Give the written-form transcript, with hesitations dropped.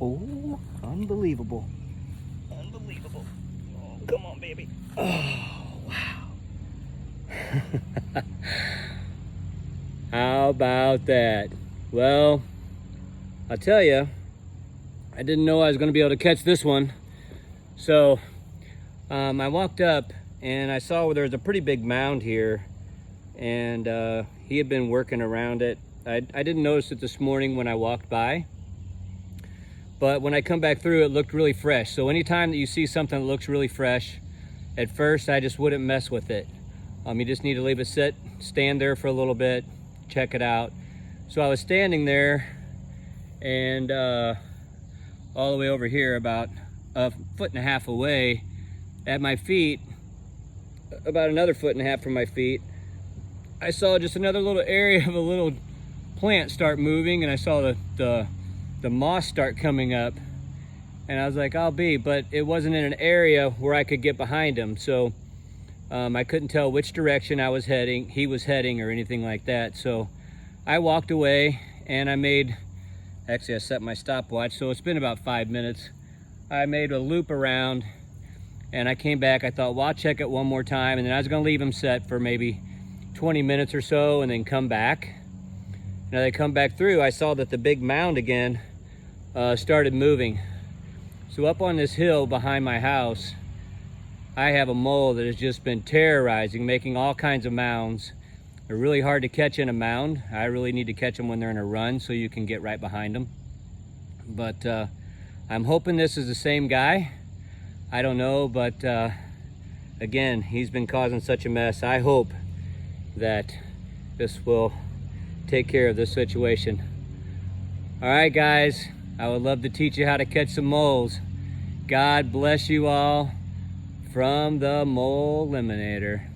Oh, unbelievable. Unbelievable. Oh, come on, baby. Oh, wow. How about that? Well, I'll tell you, I didn't know I was going to be able to catch this one. So I walked up and I saw where there was a pretty big mound here, and he had been working around it. I didn't notice it this morning when I walked by, but when I come back through, it looked really fresh. So anytime that you see something that looks really fresh, at first I just wouldn't mess with it. You just need to leave it stand there for a little bit, check it out. So I was standing there, and all the way over here, about a foot and a half away, at my feet, about another foot and a half from my feet, I saw just another little area of a little plant start moving, and I saw the moss start coming up, and I was like, but it wasn't in an area where I could get behind him. So I couldn't tell which direction he was heading or anything like that. So I walked away, and I set my stopwatch, so it's been about 5 minutes. I made a loop around, and I came back. I thought, well, I'll check it one more time, and then I was gonna leave him set for maybe 20 minutes or so and then come back. Now they come back through, I saw that the big mound again started moving. So up on this hill behind my house, I have a mole that has just been terrorizing, making all kinds of mounds. They're really hard to catch in a mound. I really need to catch them when they're in a run so you can get right behind them. But I'm hoping this is the same guy. I don't know, but again, he's been causing such a mess. I hope that this will take care of this situation. All right, guys, I would love to teach you how to catch some moles. God bless you all from the MOLiminator.